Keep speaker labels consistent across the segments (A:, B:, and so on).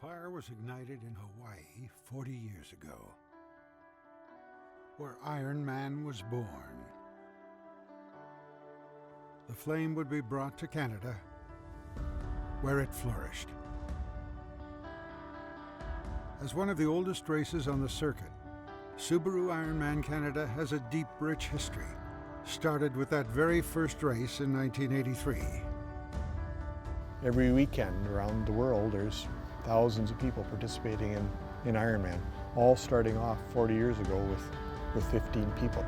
A: fire was ignited in Hawaii 40 years ago, where IRONMAN was born. The flame would be brought to Canada, where it flourished. As one of the oldest races on the circuit, Subaru Ironman Canada has a deep, rich history, started with that very first race in 1983.
B: Every weekend around the world, there's thousands of people participating in Ironman, all starting off 40 years ago with 15 people.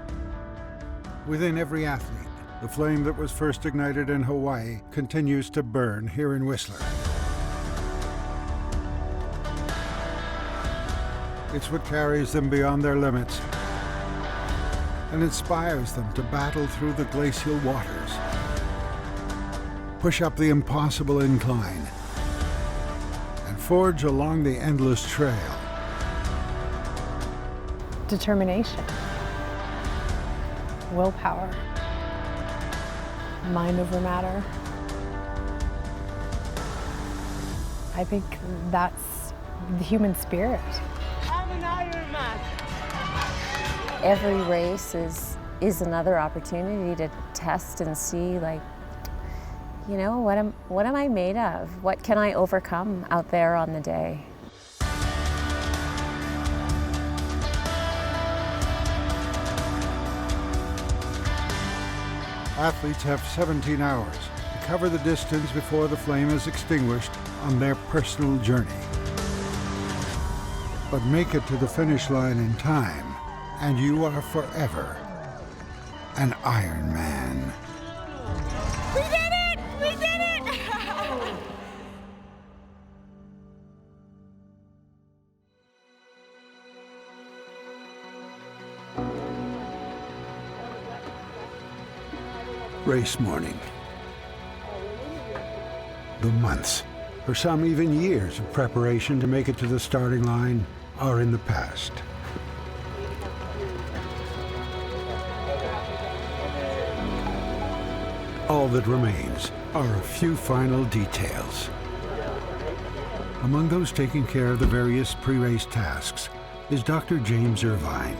A: Within every athlete, the flame that was first ignited in Hawaii continues to burn here in Whistler. It's what carries them beyond their limits and inspires them to battle through the glacial waters, push up the impossible incline, and forge along the endless trail.
C: Determination, willpower, mind over matter. I think that's the human spirit.
D: I'm an Ironman.
E: Every race is another opportunity to test and see, like, you know, what am I made of? What can I overcome out there on the day?
A: Athletes have 17 hours to cover the distance before the flame is extinguished on their personal journey. But make it to the finish line in time, and you are forever an Ironman.
D: We did it! We did it!
A: Race morning. The months, or some even years of preparation to make it to the starting line are in the past. All that remains are a few final details. Among those taking care of the various pre-race tasks is Dr. James Irvine.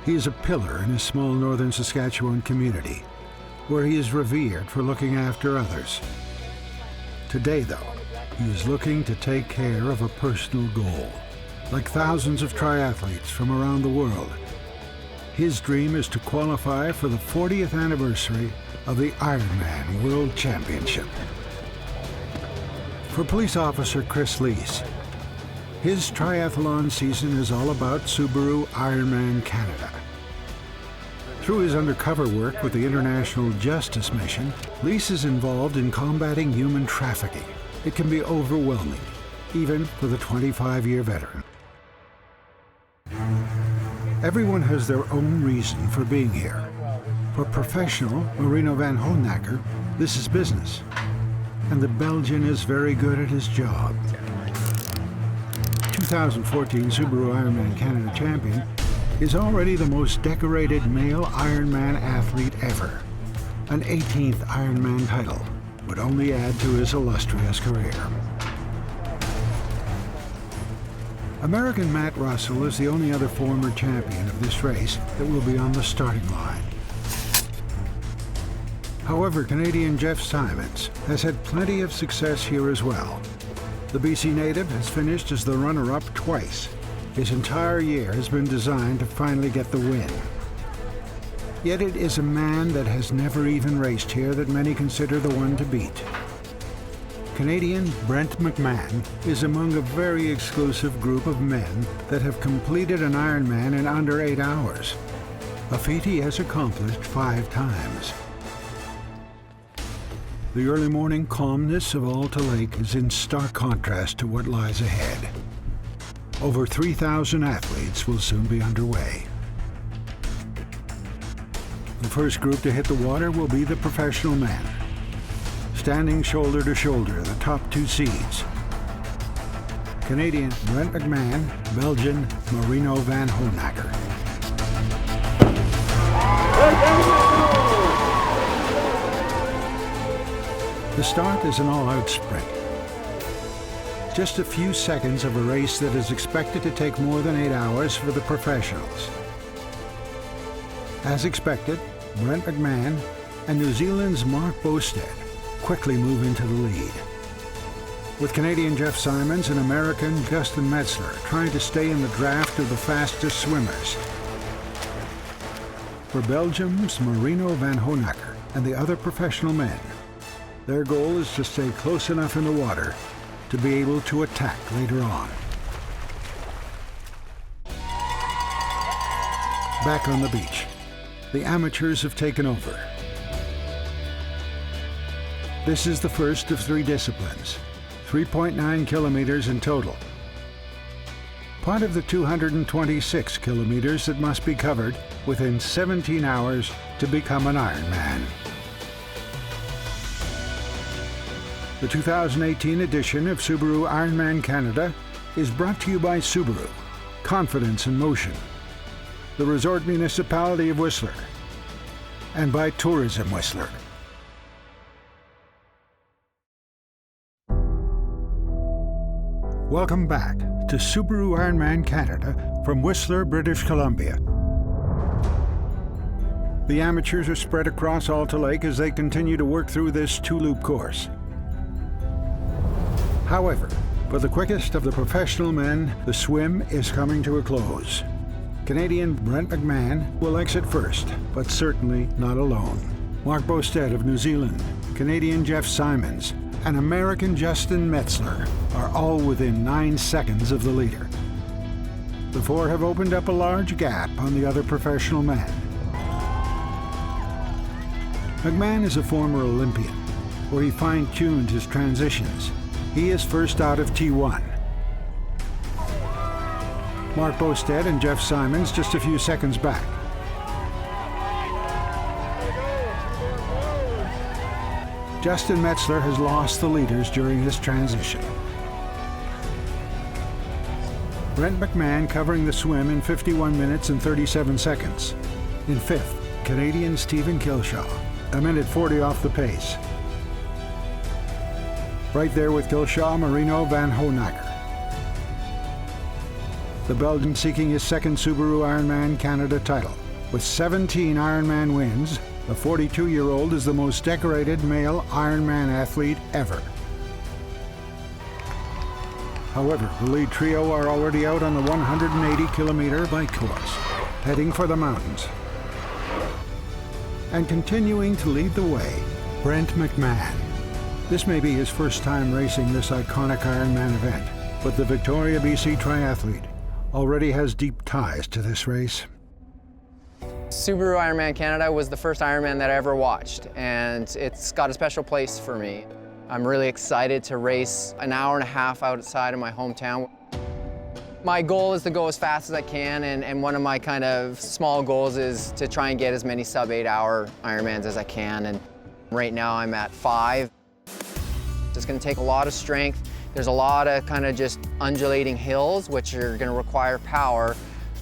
A: He is a pillar in a small northern Saskatchewan community, where he is revered for looking after others. Today, though, he is looking to take care of a personal goal. Like thousands of triathletes from around the world, his dream is to qualify for the 40th anniversary of the Ironman World Championship. For police officer Chris Leese, his triathlon season is all about Subaru Ironman Canada. Through his undercover work with the International Justice Mission, Leese is involved in combating human trafficking. It can be overwhelming, even for the 25-year veteran. Everyone has their own reason for being here. For professional Marino van Honacker, this is business, and the Belgian is very good at his job. 2014 Subaru Ironman Canada champion is already the most decorated male Ironman athlete ever. An 18th Ironman title would only add to his illustrious career. American Matt Russell is the only other former champion of this race that will be on the starting line. However, Canadian Jeff Simons has had plenty of success here as well. The BC native has finished as the runner-up twice. His entire year has been designed to finally get the win. Yet it is a man that has never even raced here that many consider the one to beat. Canadian Brent McMahon is among a very exclusive group of men that have completed an Ironman in under 8 hours, a feat he has accomplished 5 times. The early morning calmness of Alta Lake is in stark contrast to what lies ahead. Over 3,000 athletes will soon be underway. The first group to hit the water will be the professional men, standing shoulder to shoulder, the top 2 seeds. Canadian Brent McMahon, Belgian Marino van Honacker. The start is an all-out sprint. Just a few seconds of a race that is expected to take more than 8 hours for the professionals. As expected, Brent McMahon and New Zealand's Mark Bostad quickly move into the lead, with Canadian Jeff Simons and American Justin Metzler trying to stay in the draft of the fastest swimmers. For Belgium's Marino van Honacker and the other professional men, their goal is to stay close enough in the water to be able to attack later on. Back on the beach, the amateurs have taken over. This is the first of 3 disciplines, 3.9 kilometers in total. Part of the 226 kilometers that must be covered within 17 hours to become an Ironman. The 2018 edition of Subaru Ironman Canada is brought to you by Subaru, Confidence in Motion, the Resort Municipality of Whistler, and by Tourism Whistler. Welcome back to Subaru Ironman Canada from Whistler, British Columbia. The amateurs are spread across Alta Lake as they continue to work through this 2-loop course. However, for the quickest of the professional men, the swim is coming to a close. Canadian Brent McMahon will exit first, but certainly not alone. Mark Bostad of New Zealand, Canadian Jeff Simons, and American Justin Metzler are all within 9 seconds of the leader. The 4 have opened up a large gap on the other professional men. McMahon is a former Olympian, where he fine-tuned his transitions. He is first out of T1. Mark Bostad and Jeff Simons just a few seconds back. Justin Metzler has lost the leaders during this transition. Brent McMahon covering the swim in 51 minutes and 37 seconds. In 5th, Canadian Stephen Kilshaw, a minute 40 off the pace. Right there with Kilshaw, Marino van Honacker. The Belgian seeking his 2nd Subaru Ironman Canada title. With 17 Ironman wins, the 42-year-old is the most decorated male Ironman athlete ever. However, the lead trio are already out on the 180-kilometer bike course, heading for the mountains. And continuing to lead the way, Brent McMahon. This may be his first time racing this iconic Ironman event, but the Victoria, BC triathlete already has deep ties to this race.
F: Subaru Ironman Canada was the first Ironman that I ever watched, and it's got a special place for me. I'm really excited to race an hour and a half outside of my hometown. My goal is to go as fast as I can, and one of my kind of small goals is to try and get as many sub-8-hour Ironmans as I can, and right now I'm at 5. It's going to take a lot of strength. There's a lot of kind of just undulating hills, which are going to require power,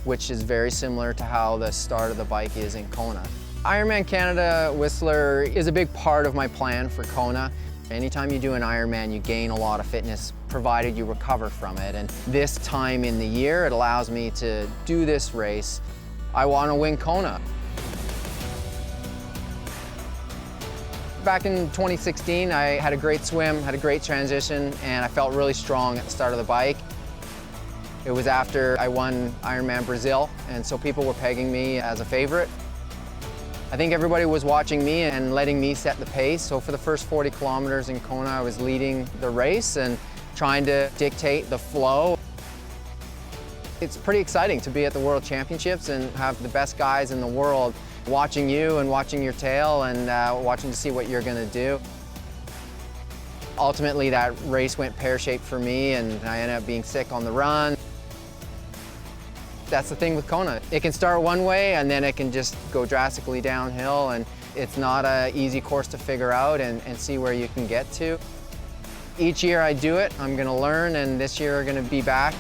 F: which is very similar to how the start of the bike is in Kona. Ironman Canada Whistler is a big part of my plan for Kona. Anytime you do an Ironman, you gain a lot of fitness, provided you recover from it. And this time in the year, it allows me to do this race. I want to win Kona. Back in 2016, I had a great swim, had a great transition, and I felt really strong at the start of the bike. It was after I won Ironman Brazil, and so people were pegging me as a favorite. I think everybody was watching me and letting me set the pace. So for the first 40 kilometers in Kona, I was leading the race and trying to dictate the flow. It's pretty exciting to be at the World Championships and have the best guys in the world watching you and watching your tail and watching to see what you're going to do. Ultimately, that race went pear-shaped for me, and I ended up being sick on the run. That's the thing with Kona. It can start one way and then it can just go drastically downhill, and it's not an easy course to figure out and see where you can get to. Each year I do it, I'm gonna learn, and this year I'm gonna be back.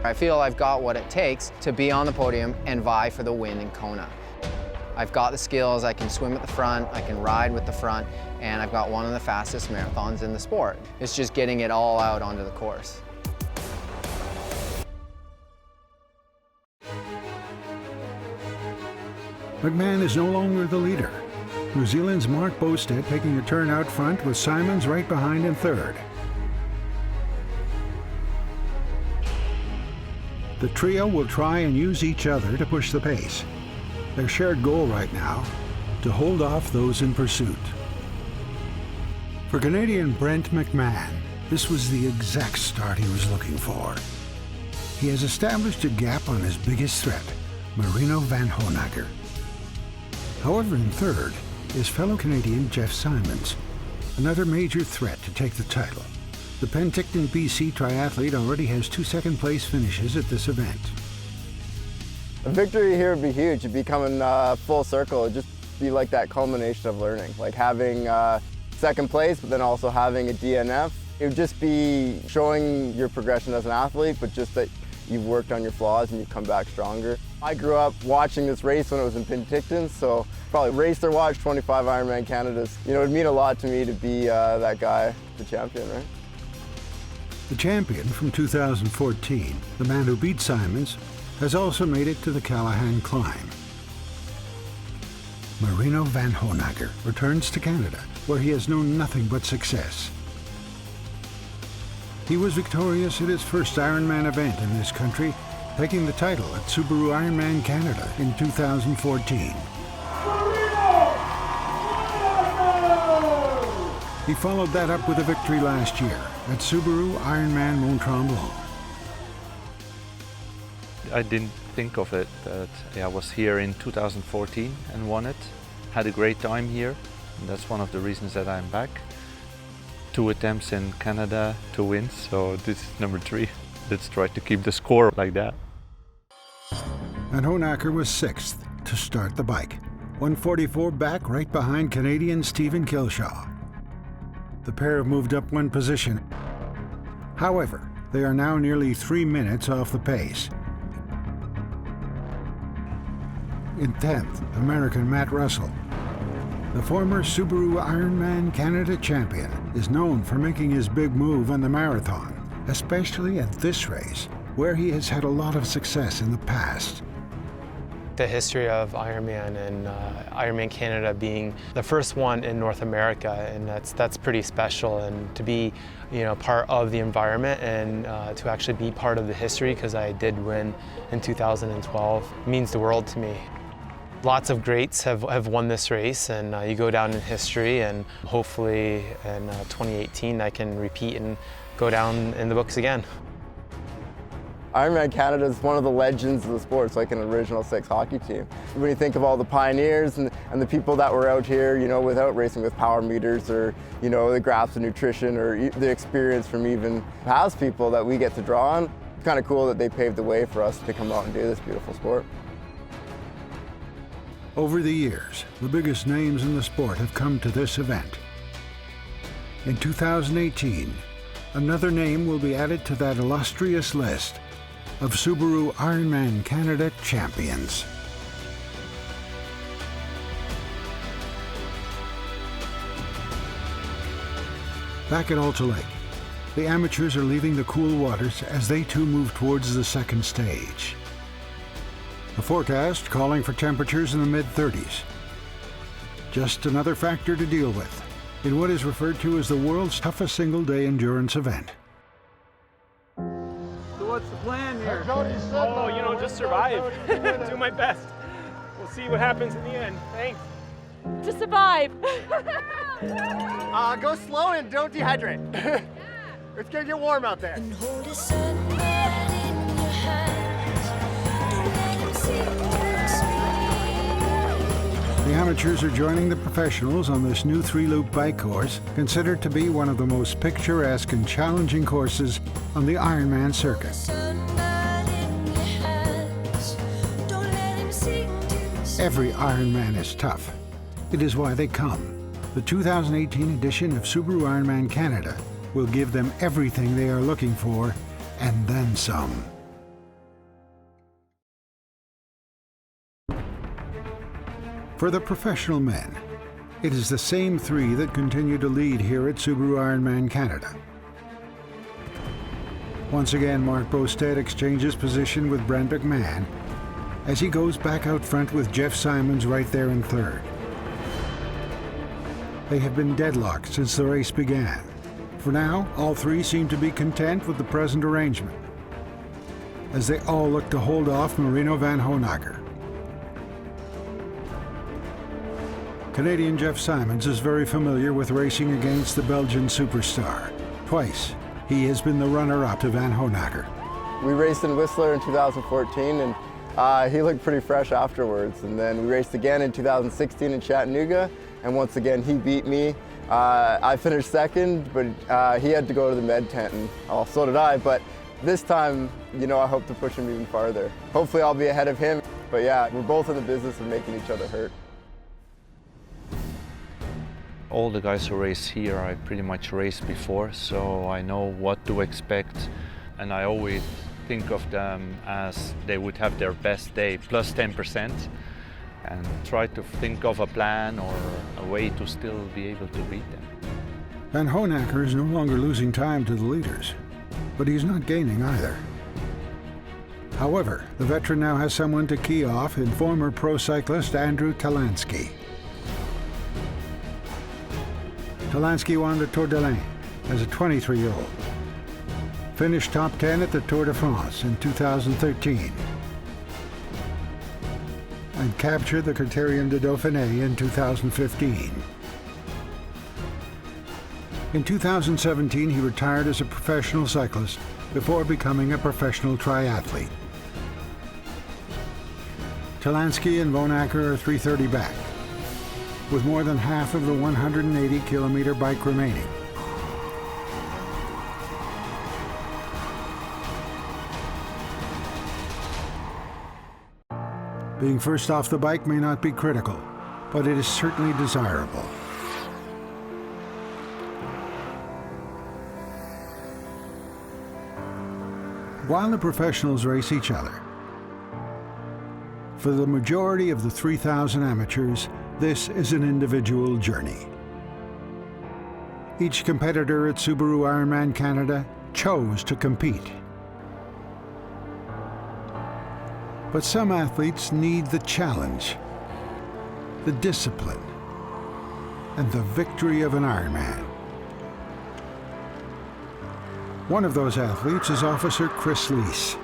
F: I feel I've got what it takes to be on the podium and vie for the win in Kona. I've got the skills, I can swim at the front, I can ride with the front, and I've got one of the fastest marathons in the sport. It's just getting it all out onto the course.
A: McMahon is no longer the leader. New Zealand's Mark Bostad taking a turn out front with Simons right behind in third. The trio will try and use each other to push the pace. Their shared goal right now, to hold off those in pursuit. For Canadian Brent McMahon, this was the exact start he was looking for. He has established a gap on his biggest threat, Marino van Honacker. However, in third is fellow Canadian Jeff Simons, another major threat to take the title. The Penticton, BC triathlete already has 2 second-place finishes at this event.
G: A victory here would be huge. It'd be coming full circle. It'd just be like that culmination of learning, like having second place, but then also having a DNF. It would just be showing your progression as an athlete, but just that you've worked on your flaws and you've come back stronger. I grew up watching this race when it was in Penticton, so probably raced or watched 25 Ironman Canadas. You know, it'd mean a lot to me to be that guy, the champion, right?
A: The champion from 2014, the man who beat Simons, has also made it to the Callahan Climb. Marino van Honacker returns to Canada, where he has known nothing but success. He was victorious at his first Ironman event in this country, taking the title at Subaru Ironman Canada in 2014. He followed that up with a victory last year at Subaru Ironman Mont Tremblant.
H: I didn't think of it, but I was here in 2014 and won it. Had a great time here, and that's one of the reasons that I'm back. 2 attempts in Canada, 2 wins, so this is number 3. Let's try to keep the score like that.
A: And Honacker was 6th to start the bike, 144 back right behind Canadian Stephen Kilshaw. The pair have moved up 1 position. However, they are now nearly 3 minutes off the pace. In 10th, American Matt Russell. The former Subaru Ironman Canada champion is known for making his big move on the marathon, especially at this race, where he has had a lot of success in the past.
I: The history of Ironman and Ironman Canada being the first one in North America, and that's pretty special. And to be, part of the environment and to actually be part of the history, because I did win in 2012, means the world to me. Lots of greats have won this race, and you go down in history, and hopefully in 2018 I can repeat and go down in the books again.
G: Ironman Canada is one of the legends of the sport. It's like an original 6 hockey team. When you think of all the pioneers and the people that were out here, without racing with power meters or, the graphs of nutrition or the experience from even past people that we get to draw on, it's kind of cool that they paved the way for us to come out and do this beautiful sport.
A: Over the years, the biggest names in the sport have come to this event. In 2018, another name will be added to that illustrious list of Subaru Ironman Canada champions. Back at Alta Lake, the amateurs are leaving the cool waters as they too move towards the second stage. The forecast calling for temperatures in the mid-30s. Just another factor to deal with in what is referred to as the world's toughest single-day endurance event.
J: So what's the plan here? Just survive. Do my best. We'll see what happens in the end. Thanks.
D: To survive.
K: Go slow and don't dehydrate. It's gonna get warm out there.
A: The amateurs are joining the professionals on this new 3-loop bike course, considered to be one of the most picturesque and challenging courses on the Ironman circuit. Every Ironman is tough. It is why they come. The 2018 edition of Subaru Ironman Canada will give them everything they are looking for, and then some. For the professional men, it is the same three that continue to lead here at Subaru Ironman Canada. Once again, Mark Bosted exchanges position with Brent McMahon as he goes back out front with Jeff Simons right there in third. They have been deadlocked since the race began. For now, all three seem to be content with the present arrangement, as they all look to hold off Marino van Honacker. Canadian Jeff Simons is very familiar with racing against the Belgian superstar. Twice, he has been the runner-up to Van Honacker.
G: We raced in Whistler in 2014, and he looked pretty fresh afterwards. And then we raced again in 2016 in Chattanooga, and once again he beat me. I finished second, but he had to go to the med tent, and so did I. But this time, you know, I hope to push him even farther. Hopefully I'll be ahead of him. But yeah, we're both in the business of making each other hurt.
H: All the guys who race here, I pretty much raced before, so I know what to expect. And I always think of them as they would have their best day plus 10%, and try to think of a plan or a way to still be able to beat them.
A: Van Honacker is no longer losing time to the leaders, but he's not gaining either. However, the veteran now has someone to key off in former pro cyclist Andrew Talansky. Talansky won the Tour de l'Ain as a 23-year-old, finished top 10 at the Tour de France in 2013, and captured the Criterium de Dauphiné in 2015. In 2017, he retired as a professional cyclist before becoming a professional triathlete. Talansky and Honacker are 3:30 back, with more than half of the 180-kilometer bike remaining. Being first off the bike may not be critical, but it is certainly desirable. While the professionals race each other, for the majority of the 3,000 amateurs, this is an individual journey. Each competitor at Subaru Ironman Canada chose to compete. But some athletes need the challenge, the discipline, and the victory of an Ironman. One of those athletes is Officer Chris Leese.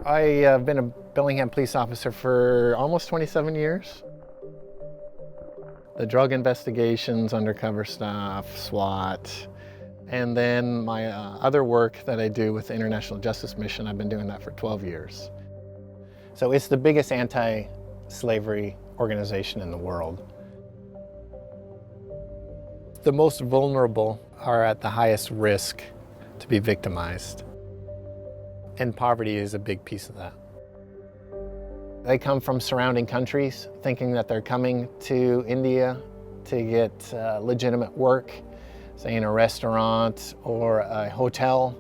B: I've been a Bellingham police officer for almost 27 years. The drug investigations, undercover stuff, SWAT, and then my other work that I do with the International Justice Mission, I've been doing that for 12 years. So it's the biggest anti-slavery organization in the world. The most vulnerable are at the highest risk to be victimized. And poverty is a big piece of that. They come from surrounding countries thinking that they're coming to India to get legitimate work, say in a restaurant or a hotel.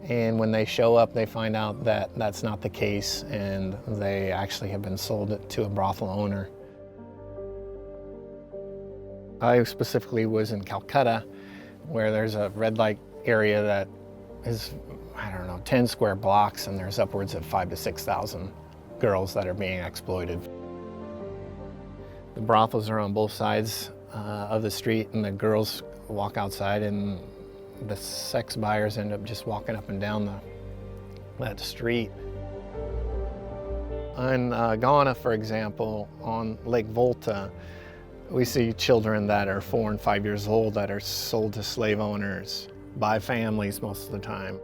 B: And when they show up, they find out that that's not the case, and they actually have been sold to a brothel owner. I specifically was in Calcutta, where there's a red light area that is, I don't know, 10 square blocks, and there's upwards of 5,000 to 6,000 girls that are being exploited. The brothels are on both sides of the street, and the girls walk outside, and the sex buyers end up just walking up and down that street. In Ghana, for example, on Lake Volta, we see children that are 4 and 5 years old that are sold to slave owners by families most of the time.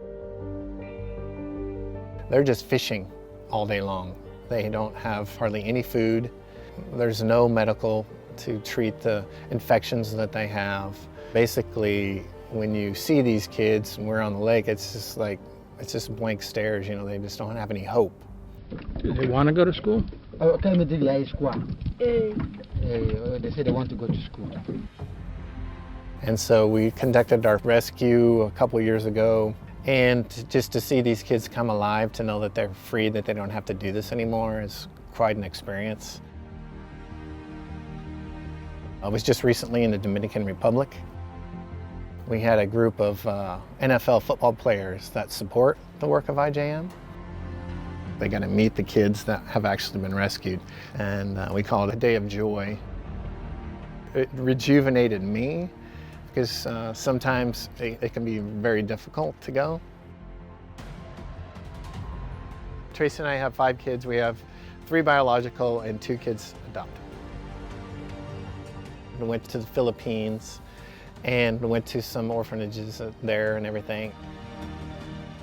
B: They're just fishing all day long. They don't have hardly any food. There's no medical to treat the infections that they have. Basically, when you see these kids and we're on the lake, it's just blank stares, you know, they just don't have any hope.
L: Do they want to go to school? They say they want to go to school.
B: And so we conducted our rescue a couple years ago, and just to see these kids come alive, to know that they're free, that they don't have to do this anymore, is quite an experience. I was just recently in the Dominican Republic. We had a group of NFL football players that support the work of IJM. They got to meet the kids that have actually been rescued, and we call it a day of joy. It rejuvenated me, because sometimes it can be very difficult to go. Tracy and I have 5 kids. We have 3 biological and 2 kids adopted. We went to the Philippines and went to some orphanages there and everything.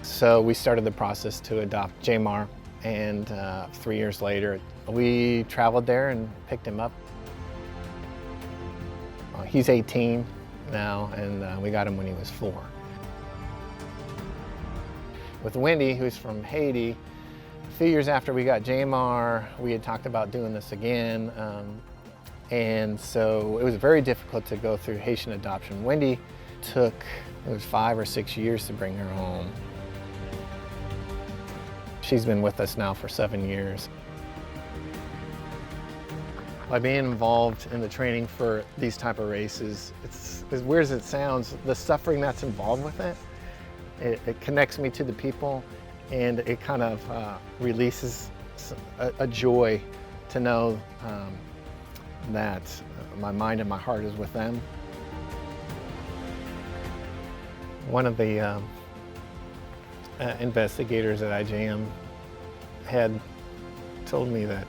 B: So we started the process to adopt Jamar, and 3 years later, we traveled there and picked him up. He's 18 now, and we got him when he was 4. With Wendy, who's from Haiti, a few years after we got Jamar, we had talked about doing this again. And so it was very difficult to go through Haitian adoption. Wendy took, it was 5 or 6 years to bring her home. She's been with us now for 7 years. By being involved in the training for these type of races, it's as weird as it sounds, the suffering that's involved with it, it connects me to the people, and it kind of releases a joy to know that my mind and my heart is with them. One of the investigators at IJM had told me that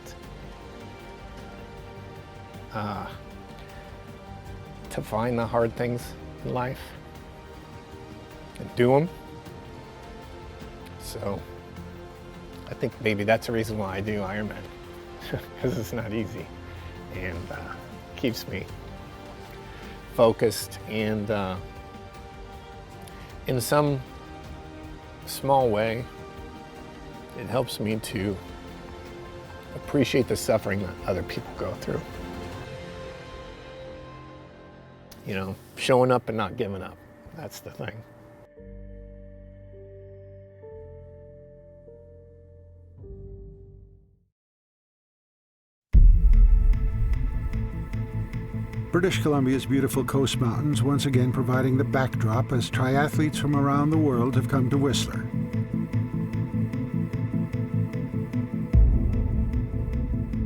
B: to find the hard things in life and do them. So I think maybe that's the reason why I do Ironman, because it's not easy, and keeps me focused, and in some small way, it helps me to appreciate the suffering that other people go through. You know, showing up and not giving up, that's the thing.
A: British Columbia's beautiful coast mountains once again providing the backdrop as triathletes from around the world have come to Whistler.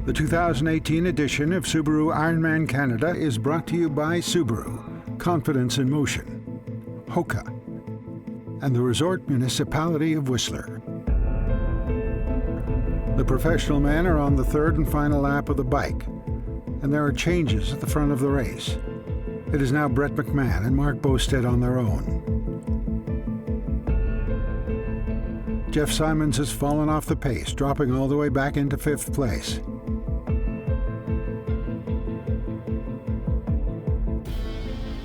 A: The 2018 edition of Subaru Ironman Canada is brought to you by Subaru, Confidence in Motion, Hoka, and the Resort Municipality of Whistler. The professional men are on the 3rd and final lap of the bike, and there are changes at the front of the race. It is now Brett McMahon and Mark Bostad on their own. Jeff Simons has fallen off the pace, dropping all the way back into 5th place.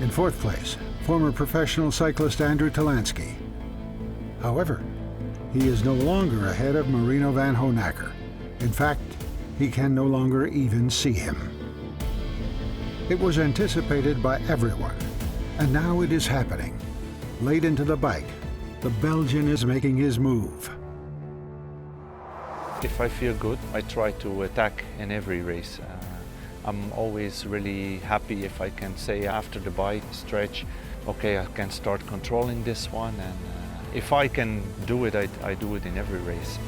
A: In 4th place, former professional cyclist Andrew Talansky. However, he is no longer ahead of Marino van Honacker. In fact, he can no longer even see him. It was anticipated by everyone, and now it is happening. Late into the bike, the Belgian is making his move.
H: If I feel good, I try to attack in every race. I'm always really happy if I can say after the bike stretch, okay, I can start controlling this one, and if I can do it, I do it in every race.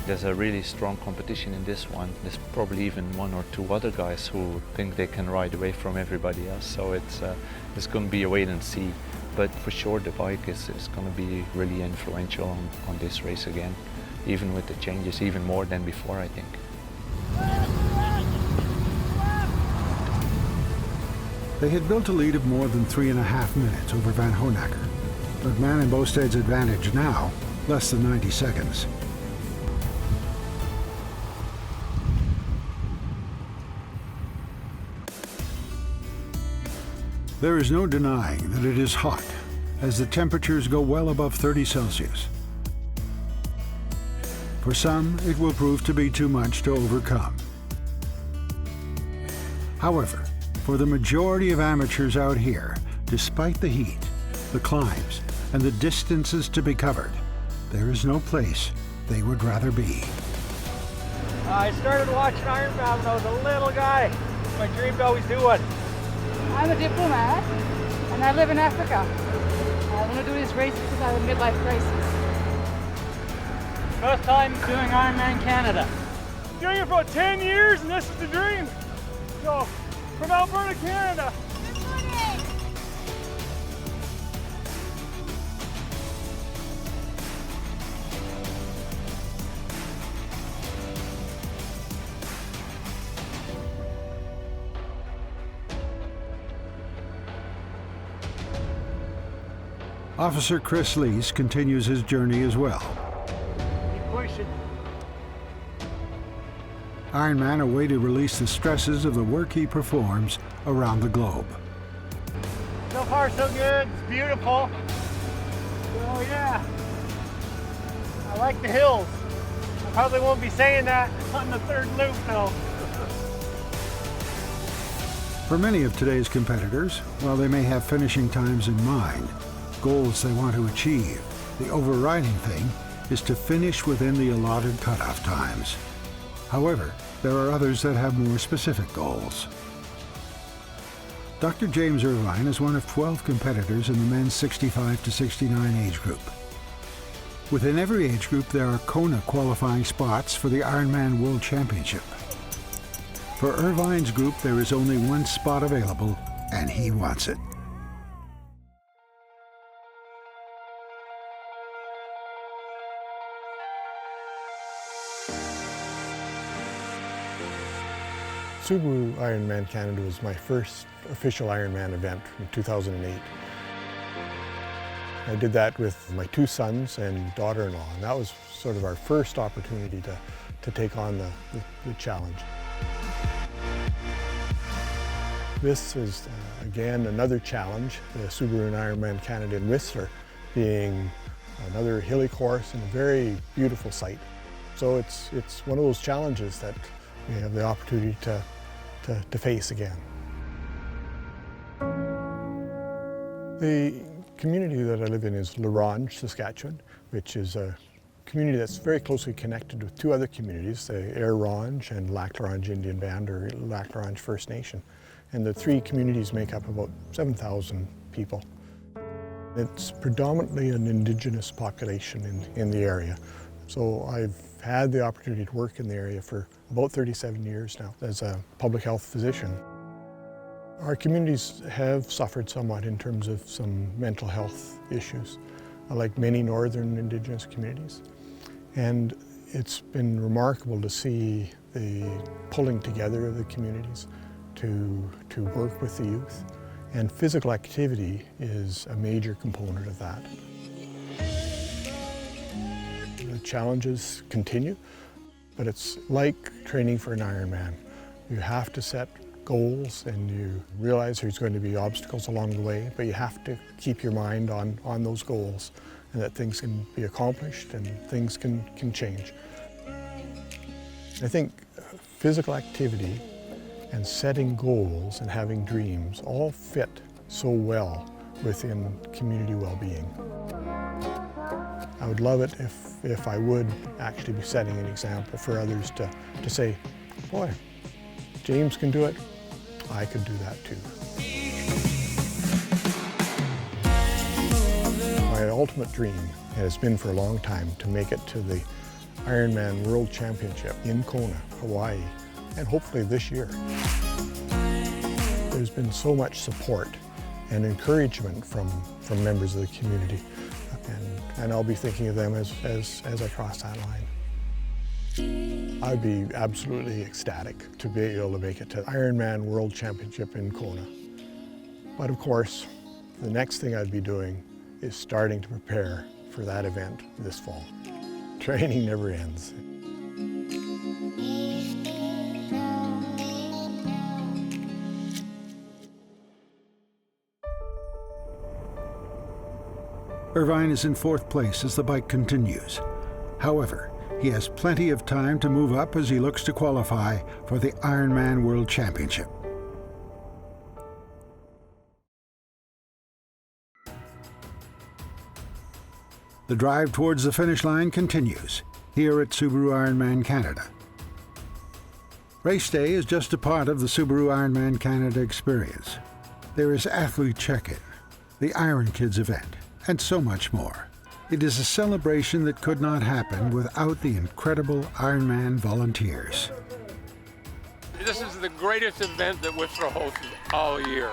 H: There's a really strong competition in this one. There's probably even 1 or 2 other guys who think they can ride away from everybody else, so it's going to be a wait and see. But for sure the bike is going to be really influential on this race again, even with the changes, even more than before, I think.
A: They had built a lead of more than 3.5 minutes over Van Honacker. McMahon and Bostad's advantage now, less than 90 seconds. There is no denying that it is hot, as the temperatures go well above 30 Celsius. For some, it will prove to be too much to overcome. However, For the majority of amateurs out here, despite the heat, the climbs, and the distances to be covered, there is no place they would rather be.
J: I started watching Ironman when I was a little guy. My dream to always do one.
M: I'm a diplomat, and I live in Africa. I want to do this race because I have a midlife crisis.
J: First time doing Ironman Canada. Doing it for about 10 years, and this is the dream. So, from Alberta, Canada.
A: Officer Chris Lease continues his journey as well.
J: Keep pushing.
A: Ironman a way to release the stresses of the work he performs around the globe.
J: So far so good, it's beautiful. Oh yeah. I like the hills. I probably won't be saying that on the third loop though.
A: For many of today's competitors, while they may have finishing times in mind, goals they want to achieve, the overriding thing is to finish within the allotted cutoff times. However, there are others that have more specific goals. Dr. James Irvine is one of 12 competitors in the men's 65 to 69 age group. Within every age group, there are Kona qualifying spots for the Ironman World Championship. For Irvine's group, there is only one spot available, and he wants it.
N: Subaru Ironman Canada was my first official Ironman event in 2008. I did that with my two sons and daughter-in-law, and that was sort of our first opportunity to take on the challenge. This is, again, another challenge, the Subaru Ironman Canada in Whistler being another hilly course and a very beautiful site. So it's one of those challenges that we have the opportunity to face again. The community that I live in is La Ronge, Saskatchewan, which is a community that's very closely connected with two other communities, the Air Ronge and Lac La Ronge Indian Band or Lac La Ronge First Nation. And the three communities make up about 7,000 people. It's predominantly an Indigenous population in the area. So I've had the opportunity to work in the area for about 37 years now as a public health physician. Our communities have suffered somewhat in terms of some mental health issues, like many northern Indigenous communities. And it's been remarkable to see the pulling together of the communities to work with the youth. And physical activity is a major component of that. The challenges continue, but it's like training for an Ironman. You have to set goals and you realize there's going to be obstacles along the way, but you have to keep your mind on those goals and that things can be accomplished and things can change. I think physical activity and setting goals and having dreams all fit so well within community well-being. I would love it if I would actually be setting an example for others to say, boy, James can do it, I could do that too. My ultimate dream has been for a long time to make it to the Ironman World Championship in Kona, Hawaii, and hopefully this year. There's been so much support and encouragement from members of the community, and I'll be thinking of them as I cross that line. I'd be absolutely ecstatic to be able to make it to Ironman World Championship in Kona. But of course, the next thing I'd be doing is starting to prepare for that event this fall. Training never ends.
A: Irvine is in fourth place as the bike continues. However, he has plenty of time to move up as he looks to qualify for the Ironman World Championship. The drive towards the finish line continues here at Subaru Ironman Canada. Race day is just a part of the Subaru Ironman Canada experience. There is athlete check-in, the Iron Kids event, and so much more. It is a celebration that could not happen without the incredible Ironman volunteers.
O: This is the greatest event that Whistler hosts all year.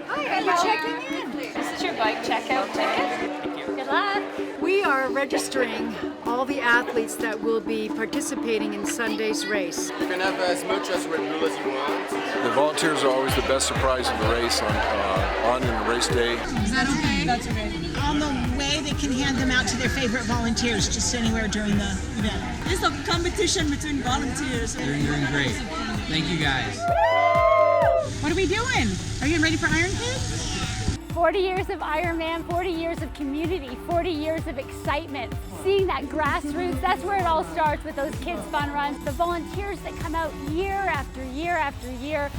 D: Hi, are you checking in? This is your bike checkout ticket. Thank you. Good luck.
P: We are registering all the athletes that will be participating in Sunday's race.
K: You can have as much as Red Bull as you want.
Q: The volunteers are always the best surprise in the race on race day.
R: Is that okay? That's okay. On the way, they can hand them out to their favorite volunteers just anywhere during the event.
S: It's a competition between volunteers.
T: You're doing great. Thank you guys.
R: What are we doing? Are you getting ready for Iron Kids?
U: 40 years of Ironman, 40 years of community, 40 years of excitement. Seeing that grassroots, that's where it all starts with those kids' fun runs. The volunteers that come out year after year after year.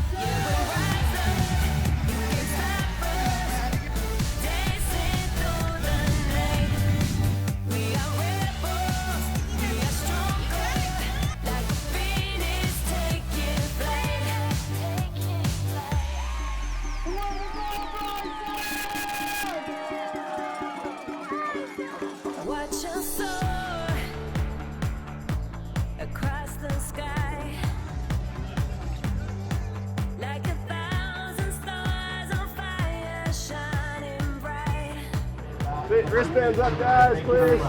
K: Wristbands up, guys, please.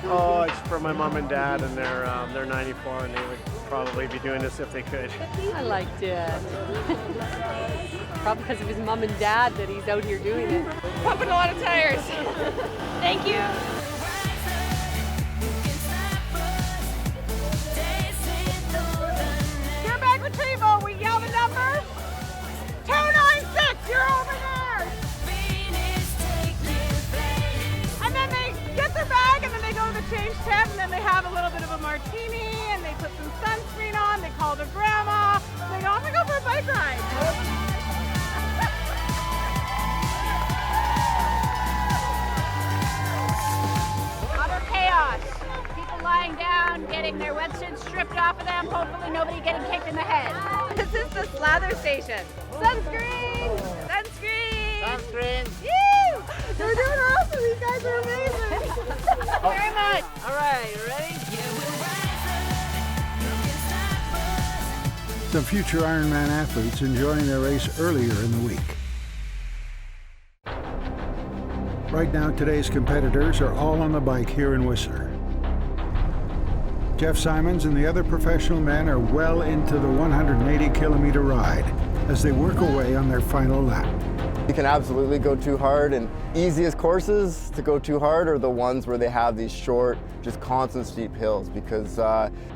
J: Oh, it's for my mom and dad, and they're 94, and they would probably be doing this if they could.
V: I liked it. Probably because of his mom and dad that he's out here doing it.
D: Pumping a lot of tires. Thank you.
M: Gear bag retrieval, we yell the number. 296, you're over there. Bag, and then they go to the change tent, and then they have a little bit of a martini, and they put some sunscreen on, they call their grandma, they go, I'm gonna go for a bike ride.
U: Utter chaos. People lying down, getting their wetsuits stripped off of them, hopefully nobody getting kicked in the head.
D: This is the slather station.
U: Sunscreen!
D: Sunscreen!
J: Sunscreen!
M: Woo! You're doing awesome, you guys are amazing.
D: Very much. All right, you ready?
A: Some future Ironman athletes enjoying their race earlier in the week. Right now, today's competitors are all on the bike here in Whistler. Jeff Simons and the other professional men are well into the 180-kilometer ride as they work away on their final lap.
G: You can absolutely go too hard, and easiest courses to go too hard are the ones where they have these short, just constant steep hills, because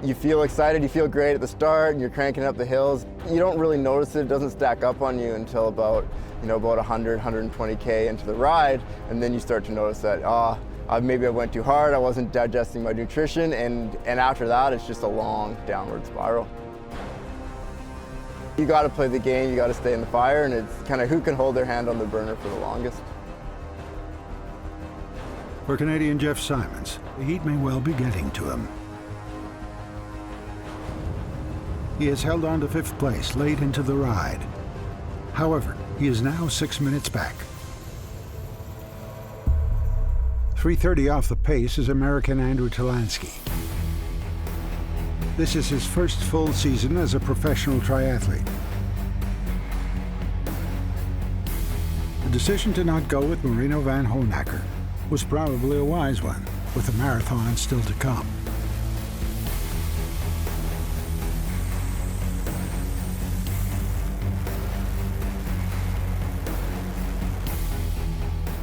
G: you feel excited, you feel great at the start, and you're cranking up the hills. You don't really notice it doesn't stack up on you until about 100, 120K into the ride, and then you start to notice that, maybe I went too hard, I wasn't digesting my nutrition, and after that, it's just a long downward spiral. You got to play the game, you got to stay in the fire, and it's kind of who can hold their hand on the burner for the longest.
A: For Canadian Jeff Simons, the heat may well be getting to him. He has held on to 5th place late into the ride. However, he is now 6 minutes back. 3:30 off the pace is American Andrew Talansky. This is his first full season as a professional triathlete. The decision to not go with Marino van Honacker was probably a wise one, with the marathon still to come.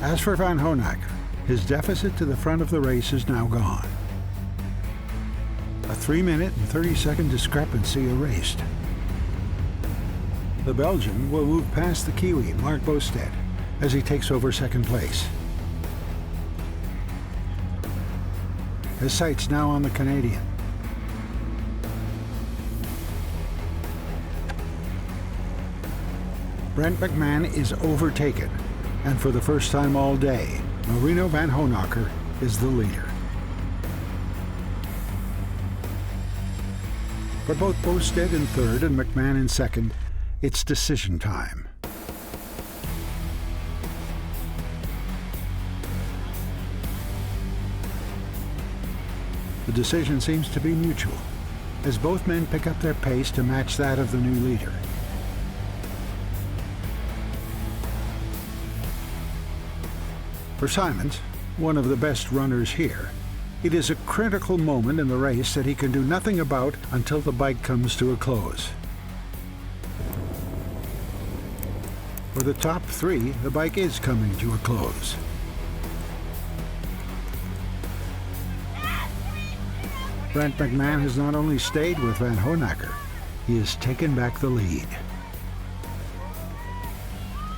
A: As for van Honacker, his deficit to the front of the race is now gone. A 3-minute and 30-second discrepancy erased. The Belgian will move past the Kiwi, Mark Bosted, as he takes over 2nd place. His sights now on the Canadian. Brent McMahon is overtaken And for the first time all day, Marino van Honacker is the leader. For both Bosted in third and McMahon in second, it's decision time. The decision seems to be mutual, as both men pick up their pace to match that of the new leader. For Simons, one of the best runners here, it is a critical moment in the race that he can do nothing about until the bike comes to a close. For the top three, the bike is coming to a close. Brent McMahon has not only stayed with Van Honacker, he has taken back the lead.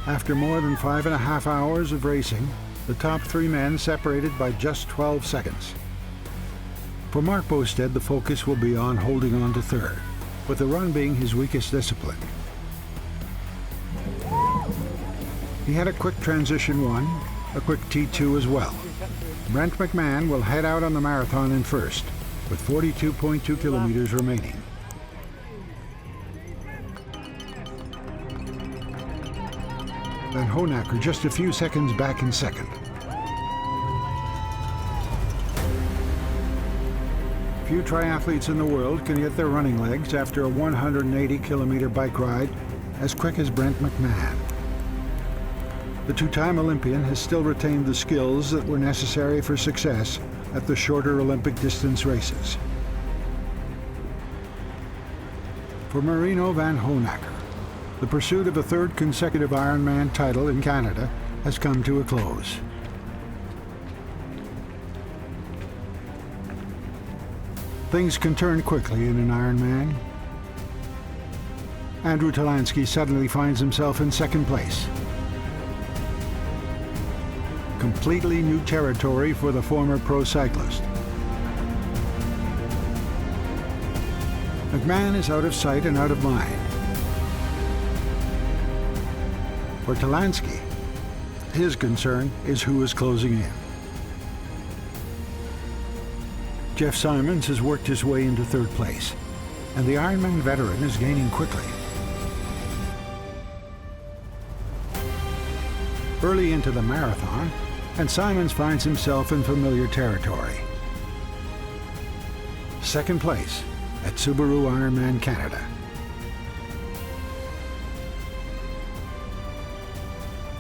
A: After more than 5.5 hours of racing, the top three men separated by just 12 seconds. For Mark Bosted, the focus will be on holding on to third, with the run being his weakest discipline. He had a quick transition one, a quick T2 as well. Brent McMahon will head out on the marathon in first, with 42.2 kilometers remaining. Van Honacker just a few seconds back in second. Few triathletes in the world can get their running legs after a 180-kilometer bike ride as quick as Brent McMahon. The two-time Olympian has still retained the skills that were necessary for success at the shorter Olympic distance races. For Marino van Honacker, the pursuit of a third consecutive Ironman title in Canada has come to a close. Things can turn quickly in an Ironman. Andrew Talansky suddenly finds himself in second place. Completely new territory for the former pro cyclist. McMahon is out of sight and out of mind. For Talansky, his concern is who is closing in. Jeff Simons has worked his way into third place, and the Ironman veteran is gaining quickly. Early into the marathon, and Simons finds himself in familiar territory. Second place at Subaru Ironman Canada.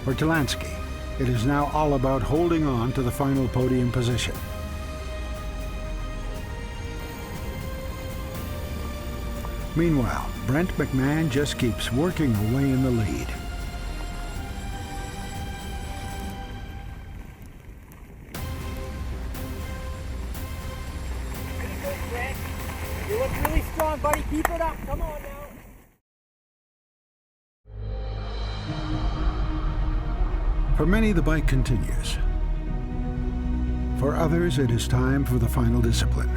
A: For Talansky, it is now all about holding on to the final podium position. Meanwhile, Brent McMahon just keeps working away in the lead.
J: You look really strong, buddy. Keep it up. Come on now.
A: For many, the bike continues. For others, it is time for the final discipline,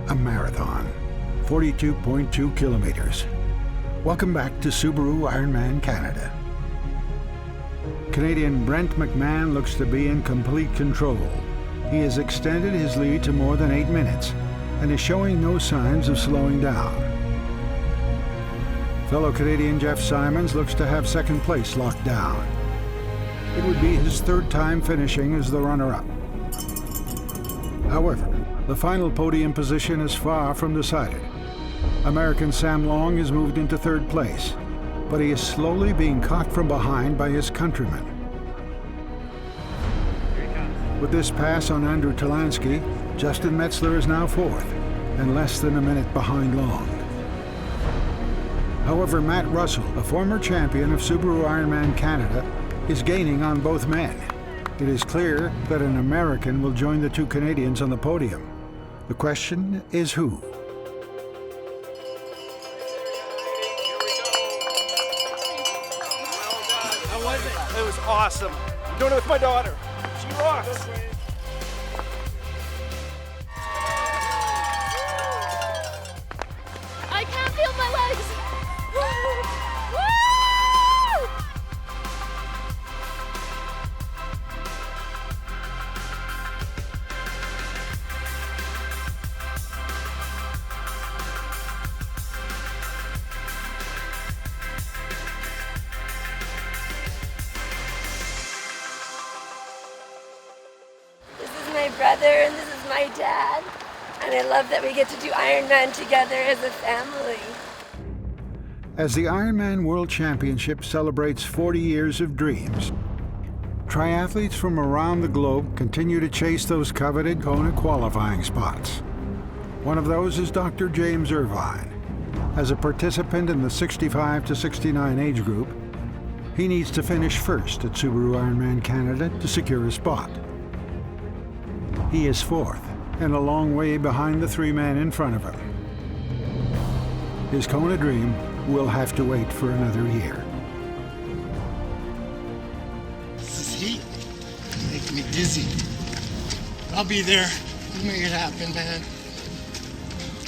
A: a marathon, 42.2 kilometers. Welcome back to Subaru Ironman Canada. Canadian Brent McMahon looks to be in complete control. He has extended his lead to more than 8 minutes and is showing no signs of slowing down. Fellow Canadian Jeff Simons looks to have second place locked down. It would be his third time finishing as the runner-up. However, the final podium position is far from decided. American Sam Long has moved into third place, but he is slowly being caught from behind by his countrymen. With this pass on Andrew Talansky, Justin Metzler is now fourth, and less than a minute behind Long. However, Matt Russell, a former champion of Subaru Ironman Canada, is gaining on both men. It is clear that an American will join the two Canadians on the podium. The question is who?
J: How was it? It was awesome. I'm doing it with my daughter. She rocks.
U: I can't feel my legs. Woo!
C: my brother and this is my dad. And I love that we get to do Ironman together as a family.
A: As the Ironman World Championship celebrates 40 years of dreams, triathletes from around the globe continue to chase those coveted Kona qualifying spots. One of those is Dr. James Irvine. As a participant in the 65 to 69 age group, he needs to finish first at Subaru Ironman Canada to secure a spot. He is fourth and a long way behind the three men in front of him. His Kona dream will have to wait for another year.
E: This is heat. It's making me dizzy. I'll be there. We'll make it happen, man.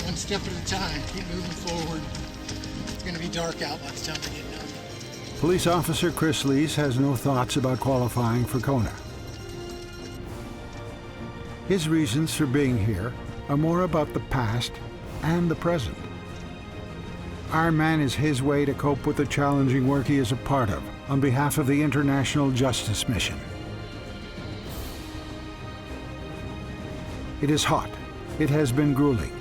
E: One step at a time. Keep moving forward. It's going to be dark out by the time we get done.
A: Police officer Chris Lees has no thoughts about qualifying for Kona. His reasons for being here are more about the past and the present. Ironman is his way to cope with the challenging work he is a part of on behalf of the International Justice Mission. It is hot, it has been grueling,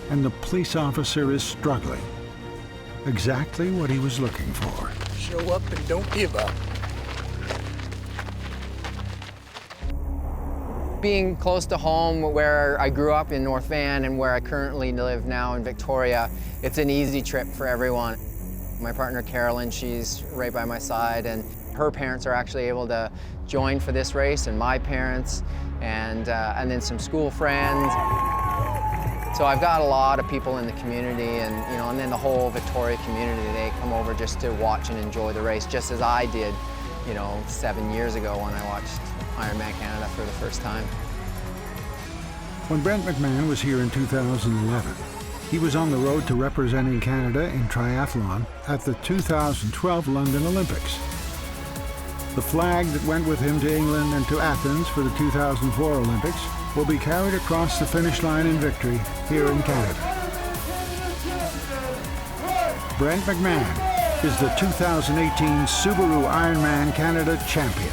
A: and the police officer is struggling. Exactly what he was looking for.
E: Show up and don't give up.
F: Being close to home, where I grew up in North Van and where I currently live now in Victoria, it's an easy trip for everyone. My partner Carolyn, she's right by my side, and her parents are actually able to join for this race, and my parents, and then some school friends. So I've got a lot of people in the community, and then the whole Victoria community, they come over just to watch and enjoy the race, just as I did, 7 years ago when I watched Ironman Canada for the first time.
A: When Brent McMahon was here in 2011, he was on the road to representing Canada in triathlon at the 2012 London Olympics. The flag that went with him to England and to Athens for the 2004 Olympics will be carried across the finish line in victory here in Canada. Brent McMahon is the 2018 Subaru Ironman Canada champion.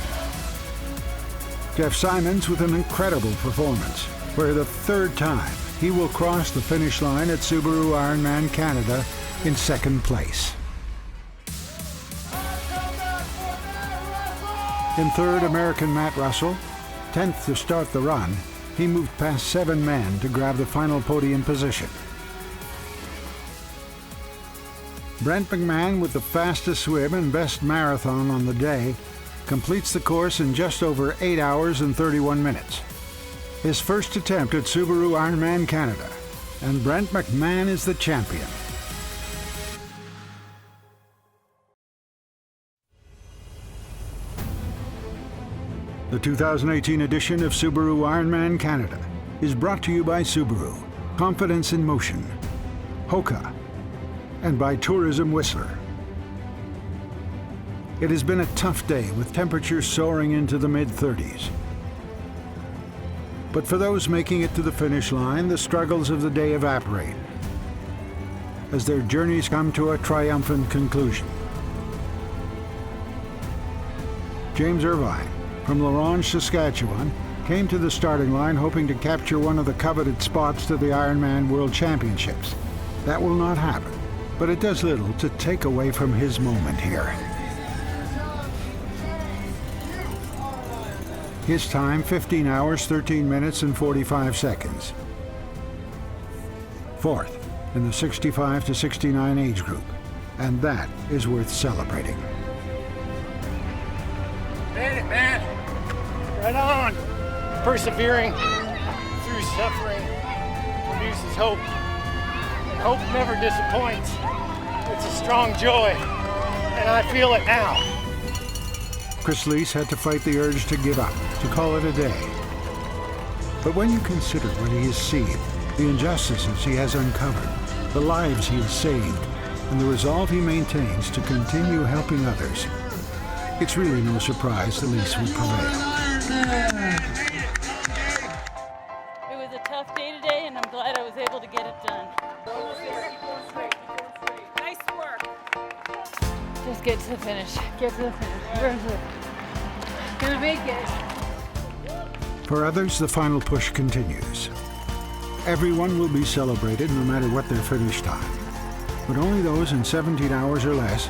A: Jeff Simons with an incredible performance. For the third time, he will cross the finish line at Subaru Ironman Canada in second place. In third, American Matt Russell, 10th to start the run, he moved past 7 men to grab the final podium position. Brent McMahon, with the fastest swim and best marathon on the day, completes the course in just over 8 hours and 31 minutes. His first attempt at Subaru Ironman Canada, and Brent McMahon is the champion. The 2018 edition of Subaru Ironman Canada is brought to you by Subaru, Confidence in Motion, Hoka, and by Tourism Whistler. It has been a tough day with temperatures soaring into the mid-30s. But for those making it to the finish line, the struggles of the day evaporate as their journeys come to a triumphant conclusion. James Irvine from La Ronge, Saskatchewan, came to the starting line hoping to capture one of the coveted spots to the Ironman World Championships. That will not happen, but it does little to take away from his moment here. His time, 15 hours, 13 minutes, and 45 seconds. Fourth in the 65 to 69 age group, and that is worth celebrating.
J: Made it, man. Right on. Persevering through suffering produces hope. And hope never disappoints. It's a strong joy, and I feel it now.
A: Chris Lees had to fight the urge to give up, to call it a day. But when you consider what he has seen, the injustices he has uncovered, the lives he has saved, and the resolve he maintains to continue helping others, it's really no surprise the Lees would prevail.
D: It was a tough day today, and I'm glad I was able to get it done. Nice work. Just get to the finish. Get to the finish. Gonna make it.
A: For others, the final push continues. Everyone will be celebrated no matter what their finish time, but only those in 17 hours or less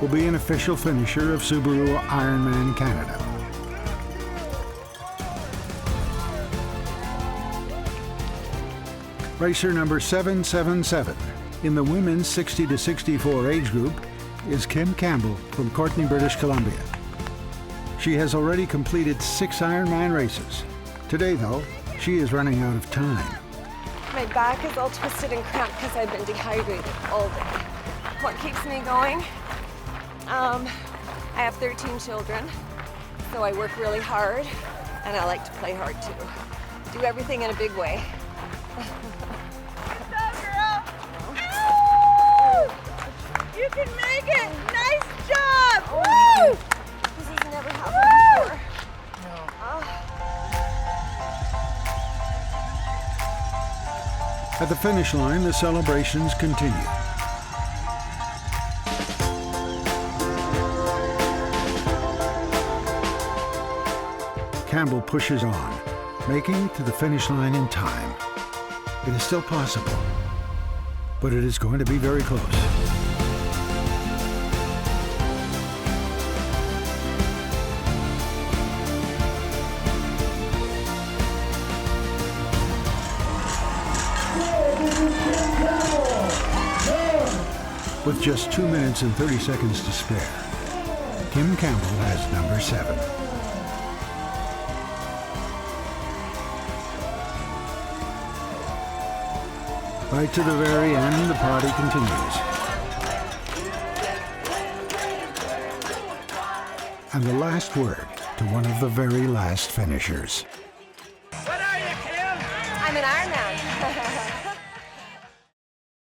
A: will be an official finisher of Subaru Ironman Canada. Racer number 777 in the women's 60 to 64 age group is Kim Campbell from Courtenay, British Columbia. She has already completed 6 Ironman races. Today, though, she is running out of time.
C: My back is all twisted and cramped because I've been dehydrated all day. What keeps me going? I have 13 children, so I work really hard, and I like to play hard too. Do everything in a big way.
M: You can make it! Nice job!
C: Oh,
M: Woo!
C: This has never happened before.
A: At the finish line, the celebrations continue. Campbell pushes on, making it to the finish line in time. It is still possible, but it is going to be very close. With just 2 minutes and 30 seconds to spare, Kim Campbell has number 7. Right to the very end, the party continues. And the last word to one of the very last finishers.
C: I'm an Ironman.